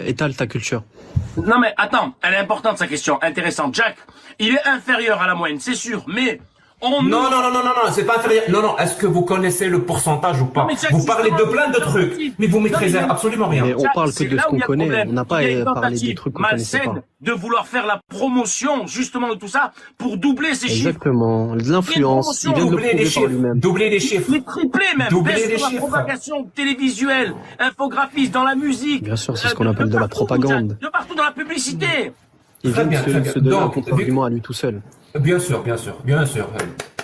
étale ta culture. Non mais attends, elle est importante sa question, intéressante. Jack, il est inférieur à la moyenne, c'est sûr, mais on... Non, c'est pas inférieur. Non, est-ce que vous connaissez le pourcentage ou pas? Non, mais Jack, vous parlez de plein de trucs, mais vous maîtrisez absolument rien. Mais on parle que c'est de là ce où qu'on il y a connaît, problème. on n'a pas Il y a une parlé des tentative trucs qu'on connaissait pas. malsaine de vouloir faire la promotion justement de tout ça pour doubler ces chiffres. Exactement, de l'influence, il vient de le Doubler les prouver par chiffres, lui-même. doubler les chiffres. Les tripler même, Doubler baisse les de la chiffres. propagation télévisuelle, infographiste, dans la musique. Bien sûr, c'est ce qu'on appelle de la partout, propagande. Jack, de partout dans la publicité. Il vient Très de bien. se donner un Donc, contre-argument à lui tout seul. Bien sûr.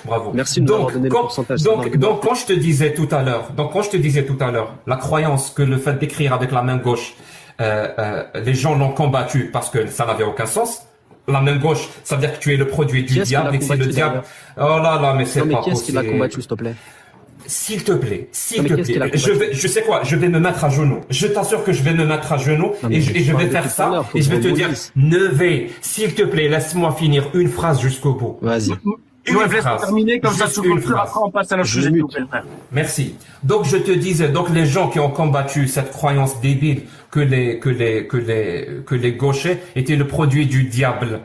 Bravo. Merci de nous avoir donné le pourcentage. Donc, quand je te disais tout à l'heure, la croyance que le fait d'écrire avec la main gauche, les gens l'ont combattu parce que ça n'avait aucun sens. La main gauche, ça veut dire que tu es le produit du diable et que c'est le diable. Oh là, mais c'est pas possible. Qui est-ce qui l'a combattu, s'il te plaît? S'il te plaît. Je sais quoi, je vais me mettre à genoux. Je t'assure que je vais me mettre à genoux et je vais faire ça et je vais te dire, Nevé, s'il te plaît, laisse-moi finir une phrase jusqu'au bout. Vas-y. Laisse-moi terminer comme ça, Juste tout une le phrase. après on passe à notre sujet. Merci. Donc je te disais, donc les gens qui ont combattu cette croyance débile que les gauchers étaient le produit du diable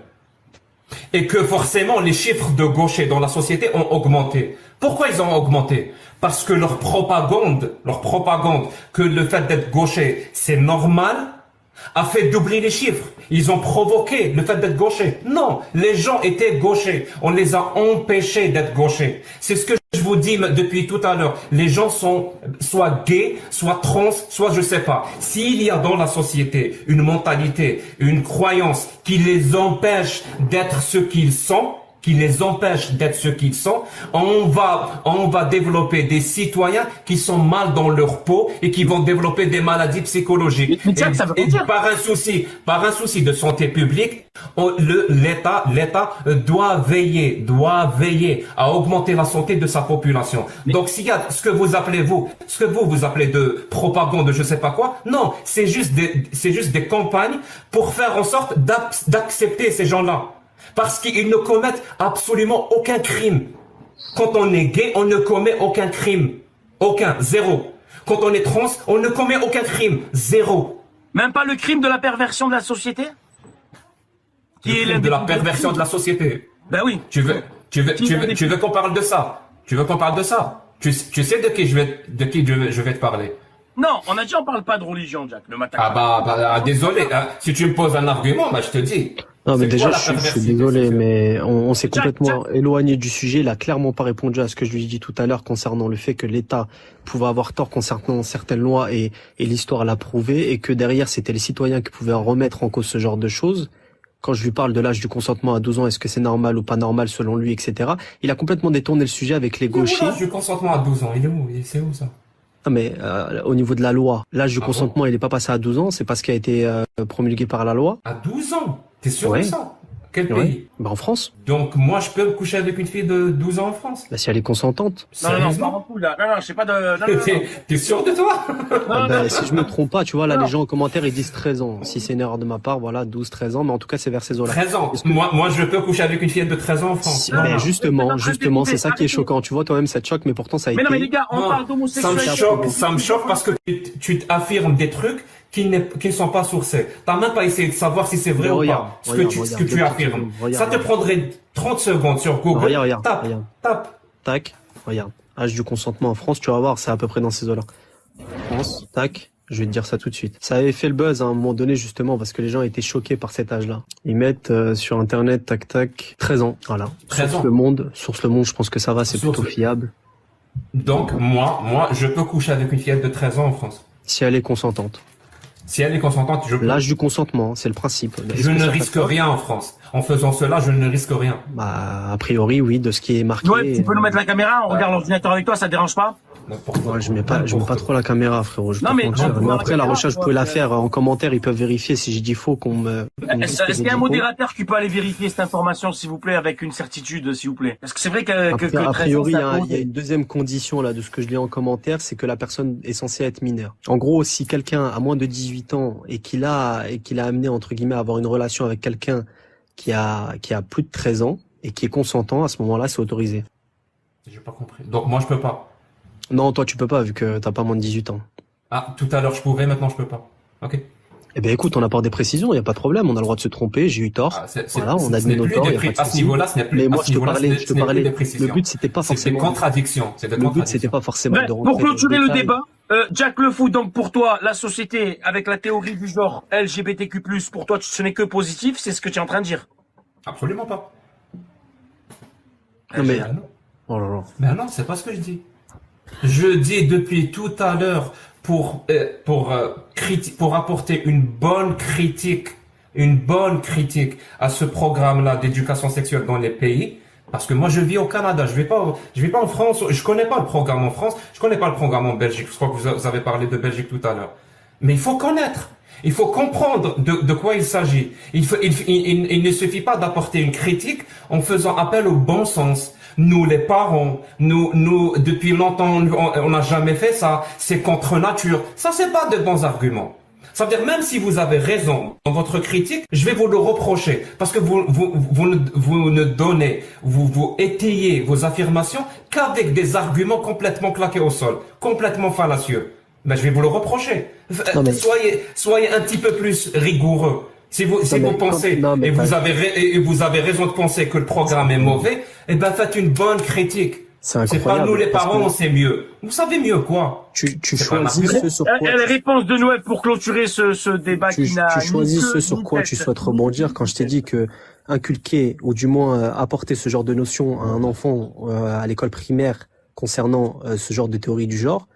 et que forcément les chiffres de gauchers dans la société ont augmenté. Pourquoi ils ont augmenté? Parce que leur propagande que le fait d'être gaucher c'est normal a fait doubler les chiffres. Ils ont provoqué le fait d'être gaucher. Non, les gens étaient gauchers. On les a empêchés d'être gauchers. C'est ce que je vous dis depuis tout à l'heure. Les gens sont soit gays, soit trans, soit je sais pas. S'il y a dans la société une mentalité, une croyance qui les empêche d'être ce qu'ils sont, on va développer des citoyens qui sont mal dans leur peau et qui vont développer des maladies psychologiques. Mais tiens, ça veut dire. Par un souci de santé publique, l'État doit veiller à augmenter la santé de sa population. Donc s'il y a ce que vous appelez de propagande, je sais pas quoi, non, c'est juste des campagnes pour faire en sorte d'accepter ces gens-là. Parce qu'ils ne commettent absolument aucun crime. Quand on est gay, on ne commet aucun crime. Aucun, zéro. Quand on est trans, on ne commet aucun crime, zéro. Même pas le crime de la perversion de la société? De la perversion de la société. Ben oui. Tu veux qu'on parle de ça? Tu sais de qui je vais te parler? Non, on a dit on parle pas de religion, Jack, le matin. Désolé. Si tu me poses un argument, je te dis. Non, mais déjà, quoi, je suis désolé, mais on s'est complètement éloigné du sujet. Il a clairement pas répondu à ce que je lui ai dit tout à l'heure concernant le fait que l'État pouvait avoir tort concernant certaines lois et l'histoire l'a prouvé et que derrière, c'était les citoyens qui pouvaient remettre en cause ce genre de choses. Quand je lui parle de l'âge du consentement à 12 ans, est-ce que c'est normal ou pas normal selon lui, etc. Il a complètement détourné le sujet avec les gauchers. L'âge du consentement à 12 ans, il est où? C'est où ça? Non, mais au niveau de la loi, l'âge du consentement, il n'est pas passé à 12 ans, c'est pas ce qui a été promulgué par la loi. À 12 ans? T'es sûr Ouais. de ça? Quel Ouais. pays? Bah en France. Donc moi je peux me coucher avec une fille de 12 ans en France? Bah si elle est consentante. Non, pas Sérieusement? en couple, là. Non, je sais pas de... Non. T'es sûr de toi? Bah, si je me trompe pas, tu vois, là Non. les gens en commentaire ils disent 13 ans. Si c'est une erreur de ma part, voilà, 12, 13 ans, mais en tout cas c'est vers ces eaux-là. 13 ans. Moi je peux coucher avec une fille de 13 ans en France. Mais justement, arrêtez, c'est ça qui est arrêtez. choquant. Tu vois, toi-même ça te choque, mais pourtant ça a Mais non, mais les été... gars, on Non, parle d'homosexualité. ça me choque parce que tu affirmes des trucs qui ne sont pas sourcés. T'as même pas essayé de savoir si c'est vrai Mais ou regarde, pas. Ce que tu affirmes. Ça te prendrait 30 secondes sur Google. Regarde. Tape. Tac, regarde. Âge du consentement en France, tu vas voir, c'est à peu près dans ces eaux-là. France, tac, je vais te dire ça tout de suite. Ça avait fait le buzz à un moment donné justement parce que les gens étaient choqués par cet âge-là. Ils mettent sur internet, tac, 13 ans, voilà. 13 ans. Source Le Monde, je pense que ça va, c'est plutôt fiable. Donc moi, je peux coucher avec une fillette de 13 ans en France. Si elle est consentante. Si elle est consentante, je peux. L'âge du consentement, c'est le principe. Je ne risque rien en France. En faisant cela, je ne risque rien. Bah, a priori, oui, de ce qui est marqué. Ouais, tu peux nous mettre la caméra, on regarde l'ordinateur avec toi, ça te dérange pas? Ouais, je mets pas trop la caméra, frérot. Non, mais mais après, la recherche, vous pouvez la faire en commentaire, ils peuvent vérifier si j'ai dit faux Est-ce qu'il y a un modérateur qui peut aller vérifier cette information, s'il vous plaît, avec une certitude, s'il vous plaît? Parce que c'est vrai que a priori, il y a il une deuxième condition, là, de ce que je lis en commentaire, c'est que la personne est censée être mineure. En gros, si quelqu'un a moins de 18 ans et qu'il a amené, entre guillemets, à avoir une relation avec quelqu'un qui a plus de 13 ans et qui est consentant, à ce moment-là, c'est autorisé. J'ai pas compris. Donc moi, je peux pas. Non, toi, tu peux pas, vu que t'as pas moins de 18 ans. Ah, tout à l'heure, je pouvais, maintenant, je peux pas. Ok. Eh ben écoute, on apporte des précisions, il y a pas de problème, on a le droit de se tromper, j'ai eu tort. Voilà, on admet nos torts, il y a pas de à ce souci. niveau-là, ce n'est plus. Mais moi, à ce niveau-là, je te parlais. des précisions. Le but, c'était pas C'est des forcément. contradictions. C'est des Le but, contradictions. c'était pas forcément de rentrer Pour clôturer dans le détail. débat, Jack Le Fou, donc pour toi, la société avec la théorie du genre LGBTQ+, pour toi, ce n'est que positif, c'est ce que tu es en train de dire. Absolument pas. Non, mais. Ah non. Oh là là. Mais non, c'est pas ce que je dis. Je dis depuis tout à l'heure pour apporter une bonne critique à ce programme-là d'éducation sexuelle dans les pays. Parce que moi, je vis au Canada, je vais pas en France, je connais pas le programme en France, je connais pas le programme en Belgique. Je crois que vous avez parlé de Belgique tout à l'heure. Mais il faut connaître. Il faut comprendre de quoi il s'agit. Il ne suffit pas d'apporter une critique en faisant appel au bon sens. Nous, les parents, nous, depuis longtemps, on n'a jamais fait ça. C'est contre nature. Ça, c'est pas de bons arguments. Ça veut dire, même si vous avez raison dans votre critique, je vais vous le reprocher. Parce que vous ne donnez, vous étayez vos affirmations qu'avec des arguments complètement claqués au sol, complètement fallacieux. Ben, je vais vous le reprocher. Non, mais- Soyez un petit peu plus rigoureux. Si vous pensez, non, mais et vous avez raison de penser que le programme est mauvais, eh ben, faites une bonne critique. C'est C'est pas incroyable. nous les parce parents, que on sait mieux. Vous savez mieux quoi? Tu C'est pas choisis marqué. ce sur quoi. Les réponses de Noël pour clôturer ce débat Tu qui n'a choisis ni ce queue, sur ni quoi tête. tu souhaites rebondir quand je t'ai dit que inculquer ou du moins apporter ce genre de notion à un enfant à l'école primaire concernant ce genre de théorie du genre,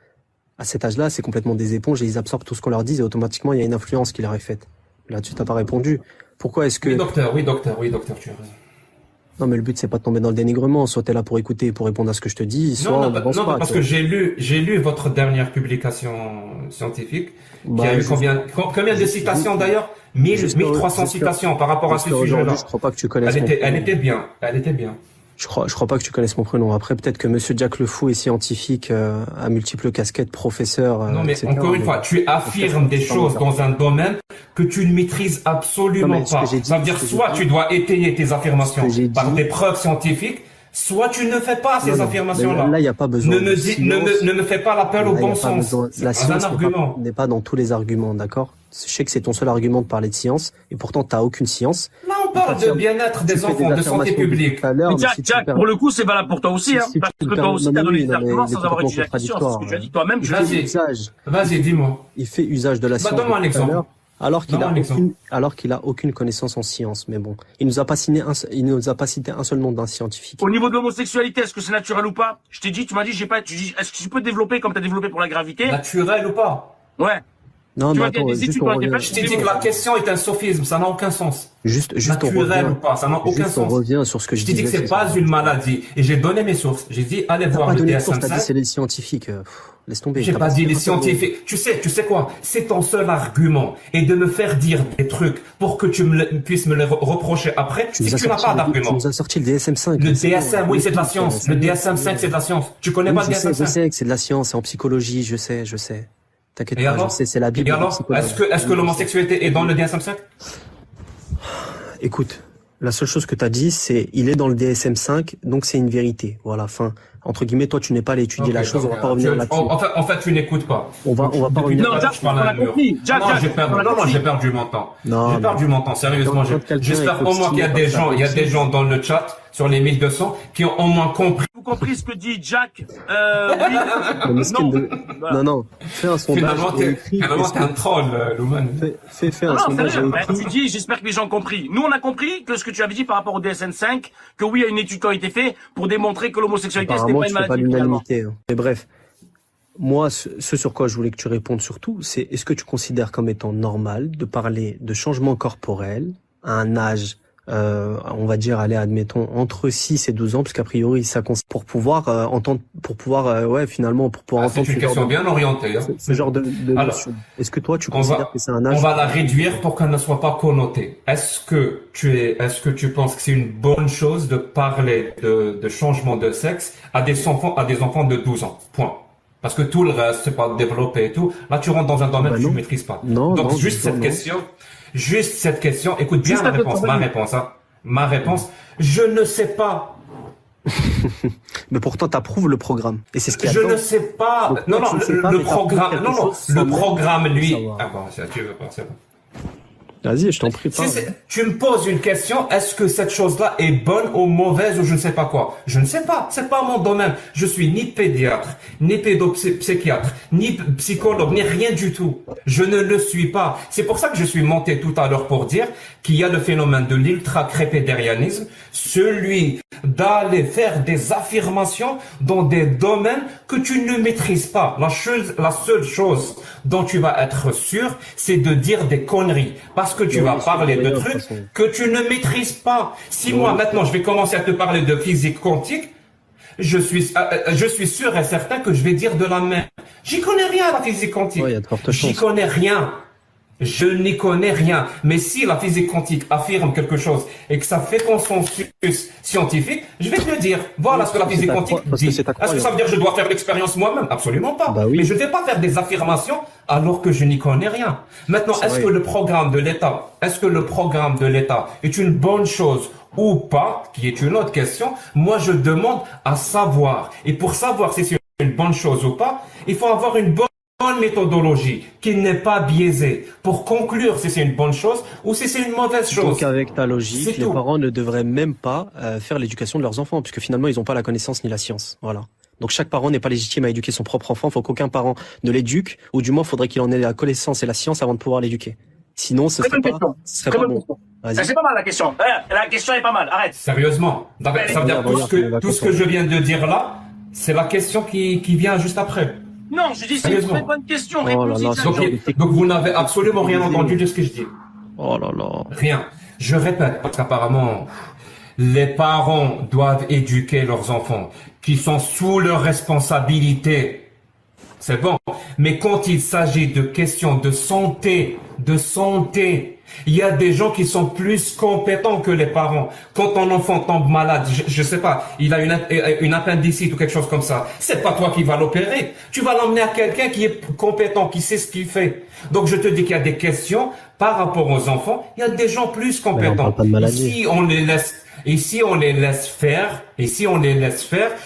à cet âge-là, c'est complètement des éponges et ils absorbent tout ce qu'on leur dit et automatiquement il y a une influence qui leur est faite. Là-dessus, t'as pas répondu. Pourquoi est-ce que... Oui, docteur, tu as raison. Non, mais le but, c'est pas de tomber dans le dénigrement. Soit t'es là pour écouter et pour répondre à ce que je te dis, soit on n'avance pas. Parce que j'ai lu votre dernière publication scientifique, qui a eu combien de citations d'ailleurs? 1300 citations par rapport à ce sujet-là. Je crois pas que tu connaisses Elle était bien. Je crois pas que tu connaisses mon prénom. Après, peut-être que Monsieur Jack Le Fou est scientifique, à multiples casquettes, professeur, Non, mais etc. encore une fois, tu affirmes des choses dans un domaine que tu ne maîtrises absolument pas. Ça veut dire soit tu dois étayer tes affirmations par des preuves scientifiques, soit tu ne fais pas ces affirmations-là. Là, il n'y a pas besoin. Ne me fais pas l'appel au bon sens. La C'est un science argument. n'est pas dans tous les arguments, d'accord? Je sais que c'est ton seul argument de parler de science, et pourtant t'as aucune science. Là, on parle de bien-être des enfants, de santé publique. Mais Jack, pour le coup, c'est valable pour toi aussi, hein, parce que toi aussi, t'as donné des arguments sans avoir utilisé la question. C'est ce que tu as dit toi-même. Vas-y, dis-moi. Il fait usage de la science. Donne-moi un exemple. Alors qu'il a aucune connaissance en science. Mais bon, il nous a pas cité un seul nom d'un scientifique. Au niveau de l'homosexualité, est-ce que c'est naturel ou pas? Je t'ai dit, tu m'as dit, est-ce que tu peux développer comme tu as développé pour la gravité? Naturel ou pas? Ouais. Non, Tu mais vois, il y a attends, des études juste qui on ont été revient, faites. Je t'ai dit que la question est un sophisme, ça n'a aucun sens. juste on Naturel revient, ou pas, ça n'a aucun juste on sens. revient sur ce que je Je t'ai dit disais. que c'est pas une maladie. Et j'ai donné mes sources. J'ai dit, allez T'as voir pas le donné de source, t'as dit DSM-5. c'est les scientifiques. Laisse tomber. J'ai T'as pas dit les t'as scientifiques. Tu sais quoi? C'est ton seul argument. Et de me faire dire des trucs pour que tu puisses me les reprocher après, c'est que tu n'as pas Tu d'argument. nous as sorti le DSM-5. Le DSM, oui, c'est de la science. Le DSM-5, c'est de la science. Tu connais pas le Je DSM-5? sais que c'est de la science, c'est en psychologie, je sais. T'inquiète Et pas, alors? je sais, c'est la Bible. Et alors? Est-ce que l'homosexualité est dans le DSM-5? Écoute, la seule chose que t'as dit, c'est il est dans le DSM-5, donc c'est une vérité. Voilà, fin. Entre guillemets, toi, tu n'es pas allé étudier la chose, on va pas revenir là-dessus. En fait, tu n'écoutes pas. On va pas revenir. Non, Jack, Je parle à on un a mur. compris. Jack, Non, Jack, j'ai perdu mon temps. Non, J'ai perdu mon temps, sérieusement. Quand quelqu'un J'espère est au moins qu'il y a obstiné des comme ça, gens, il y a des gens dans le chat, sur les 1200, qui ont au moins compris. vous compris ce que dit Jack? Le miskin Non. de- Non, fais un sondage. Finalement, et écris, t'es un troll, Louman. fais un Non, sondage et sérieux, écris. tu dis, j'espère que les gens ont compris. Nous, on a compris que ce que tu avais dit par rapport au DSM-5, que oui, il y a une étude qui a été faite pour démontrer que l'homosexualité, c'était Apparemment, pas tu une fais pas maladie. finalement. l'unanimité. Mais bref, moi, ce sur quoi je voulais que tu répondes surtout, c'est est-ce que tu considères comme étant normal de parler de changement corporel à un âge, on va dire, allez, admettons, entre 6 et 12 ans, parce qu'a priori, ça consiste pour pouvoir entendre, finalement, pour pouvoir C'est entendre une question bien orientée. Hein. ce genre de Alors, notion. Est-ce que toi, tu on considères va- que c'est un On âge? va la réduire pour qu'elle ne soit pas connotée. Est-ce que tu penses que c'est une bonne chose de parler de changement de sexe à des enfants de 12 ans? Point. Parce que tout le reste, c'est pas développé et tout. Là, tu rentres dans un domaine que tu non. ne maîtrises pas. Non, Donc, non, juste non, cette question, écoute bien Juste ma la réponse, réponse. hein. Ma réponse, je ne sais pas. Mais pourtant, t'approuves le programme. Et c'est ce qui Je ne sais pas. Donc, Non, toi, non, tu ne sais pas, le mais t'approuves programme, quelque non, chose sans le même programme, lui. savoir. Ah bon, tu veux pas, c'est bon. Vas-y, je t'en prie pas. Tu me poses une question, est-ce que cette chose-là est bonne ou mauvaise ou je ne sais pas quoi? Je ne sais pas, c'est pas mon domaine. Je suis ni pédiatre, ni pédopsychiatre, ni psychologue, ni rien du tout. Je ne le suis pas. C'est pour ça que je suis monté tout à l'heure pour dire qu'il y a le phénomène de l'ultra-crépédérianisme, celui d'aller faire des affirmations dans des domaines que tu ne maîtrises pas. La seule chose dont tu vas être sûr, c'est de dire des conneries. Parce que tu vas parler de trucs que tu ne maîtrises pas. Si moi, maintenant, je vais commencer à te parler de physique quantique, je suis sûr et certain que je vais dire de la merde. J'y connais rien à la physique quantique. Ouais, y a de fortes chances. J'y connais rien. Je n'y connais rien. Mais si la physique quantique affirme quelque chose et que ça fait consensus scientifique, je vais te le dire. Voilà ce que la physique quantique dit. Est-ce que ça veut dire que je dois faire l'expérience moi-même? Absolument pas. Bah oui. Mais je ne vais pas faire des affirmations alors que je n'y connais rien. Maintenant, est-ce que le programme de l'État est une bonne chose ou pas, qui est une autre question? Moi, je demande à savoir. Et pour savoir si c'est une bonne chose ou pas, il faut avoir une bonne méthodologie qui n'est pas biaisée pour conclure si c'est une bonne chose ou si c'est une mauvaise chose. Donc avec ta logique, les parents ne devraient même pas faire l'éducation de leurs enfants, puisque finalement ils n'ont pas la connaissance ni la science. Voilà. Donc chaque parent n'est pas légitime à éduquer son propre enfant. Il faut qu'aucun parent ne l'éduque, ou du moins il faudrait qu'il en ait la connaissance et la science avant de pouvoir l'éduquer. Sinon, ce serait pas bon. C'est pas mal la question. La question est pas mal. Arrête. Sérieusement. Ça veut dire tout ce que je viens de dire là, c'est la question qui vient juste après. Non, je dis c'est une très bonne question. Donc vous n'avez absolument rien entendu de ce que je dis. Oh là là. Rien. Je répète, parce qu'apparemment, les parents doivent éduquer leurs enfants, qui sont sous leur responsabilité. C'est bon. Mais quand il s'agit de questions de santé, il y a des gens qui sont plus compétents que les parents. Quand ton enfant tombe malade, je sais pas, il a une appendicite ou quelque chose comme ça, c'est pas toi qui vas l'opérer. Tu vas l'emmener à quelqu'un qui est compétent, qui sait ce qu'il fait. Donc je te dis qu'il y a des questions par rapport aux enfants, il y a des gens plus compétents. Si on les laisse faire,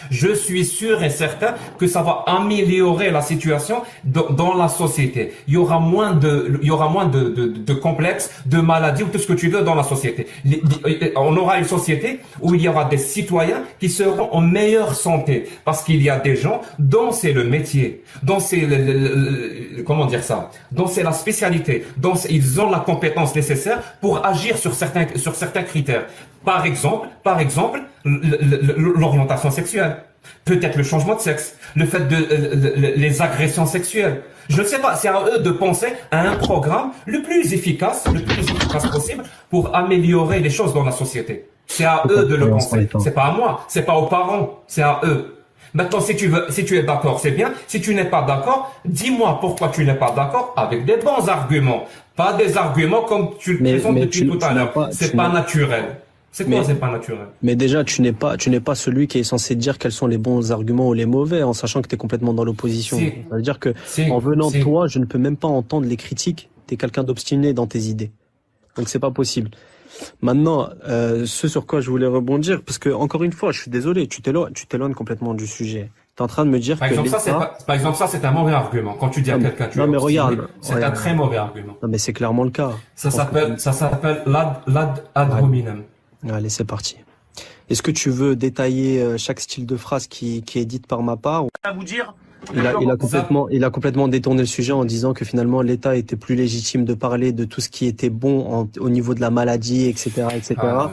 je suis sûr et certain que ça va améliorer la situation dans la société. Il y aura moins de complexes, de maladies ou tout ce que tu veux dans la société. On aura une société où il y aura des citoyens qui seront en meilleure santé parce qu'il y a des gens dont c'est le métier, dont c'est comment dire ça, dont c'est la spécialité, dont ils ont la compétence nécessaire pour agir sur certains critères. Par exemple, l'orientation sexuelle, peut-être le changement de sexe, le fait les agressions sexuelles. Je ne sais pas, c'est à eux de penser à un programme le plus efficace possible pour améliorer les choses dans la société. C'est à eux de le penser. C'est pas à moi, c'est pas aux parents, c'est à eux. Maintenant, si tu es d'accord, c'est bien. Si tu n'es pas d'accord, dis-moi pourquoi tu n'es pas d'accord avec des bons arguments. Pas des arguments comme tu le présentes depuis tout à l'heure. C'est pas naturel. C'est pas naturel. Mais déjà, tu n'es pas celui qui est censé dire quels sont les bons arguments ou les mauvais, en sachant que tu es complètement dans l'opposition. Ça veut dire que, en venant de toi, je ne peux même pas entendre les critiques. Tu es quelqu'un d'obstiné dans tes idées. Donc c'est pas possible. Maintenant, ce sur quoi je voulais rebondir, parce que, encore une fois, je suis désolé, tu t'éloignes complètement du sujet. Tu es en train de me dire par exemple, ça, c'est un mauvais argument. Quand tu dis à quelqu'un, c'est un très mauvais argument. Non, mais c'est clairement le cas. Ça s'appelle l'ad hominem. Allez, c'est parti. Est-ce que tu veux détailler chaque style de phrase qui est dite par ma part? À vous dire. Il a complètement détourné le sujet en disant que finalement l'État était plus légitime de parler de tout ce qui était bon au niveau de la maladie, etc., etc. Bon.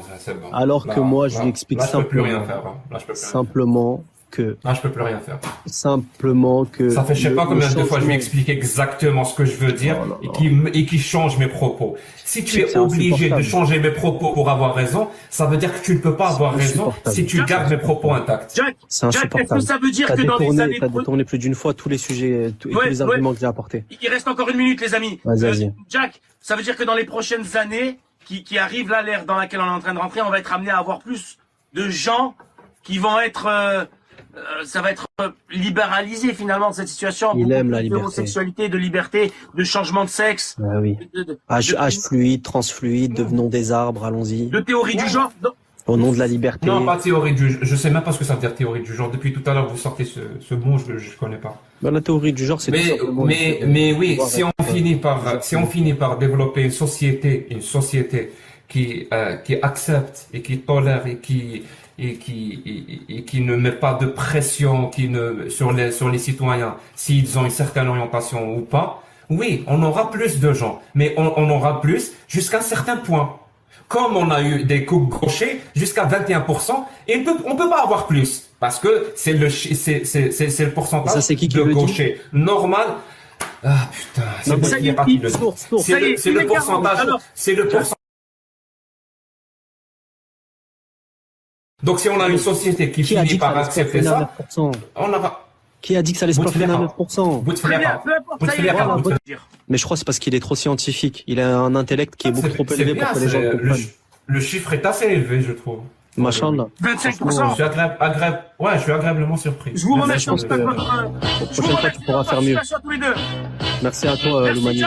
Alors que moi, je lui explique simplement que... Là, je peux plus rien faire. Simplement que... Ça fait je sais pas combien de fois je lui explique exactement ce que je veux dire et qui change mes propos. Si tu es obligé de changer mes propos pour avoir raison, ça veut dire que tu ne peux pas avoir raison si tu gardes mes propos intacts. C'est insupportable. Est-ce que ça veut dire que dans les années... T'as détourné plus d'une fois tous les sujets, tous les arguments que j'ai apportés. Il reste encore une minute, les amis. Vas-y. Jack, ça veut dire que dans les prochaines années, qui arrivent là, l'ère dans laquelle on est en train de rentrer, on va être amené à avoir plus de gens qui vont être... ça va être libéralisé finalement cette situation. Il aime la liberté. D'homosexualité, de liberté, de changement de sexe. Ah oui. Âge fluide, transfluide, devenons des arbres, allons-y. De théorie du genre. Au nom de la liberté. Non, pas théorie du genre. Je sais même pas ce que ça veut dire théorie du genre. Depuis tout à l'heure, vous sortez ce mot, je connais pas. Ben, la théorie du genre, c'est tout simplement Mais oui, si on finit par développer une société qui accepte et qui tolère et qui ne met pas de pression sur les citoyens s'ils ont une certaine orientation ou pas, oui, on aura plus de gens, mais on aura plus jusqu'à un certain point. Comme on a eu des coupes gauchers jusqu'à 21%, et on peut pas avoir plus. Parce que c'est le pourcentage ça, c'est qui de le dit gauchers normal. Ah putain, c'est Non, le ça y est, qui le dit. source. C'est le pourcentage. C'est le pourcentage. Donc si on a une société qui finit par accepter ça, on aura. Qui a dit que ça allait se plafonner à 9%? Mais je crois que c'est parce qu'il est trop scientifique. Il a un intellect qui est beaucoup trop élevé pour que les gens comprennent. Le chiffre est assez élevé, je trouve. Machallah. 25%. Je suis agréablement surpris. Je vous remercie. La prochaine fois, tu pourras faire mieux. Merci à toi, Loumani.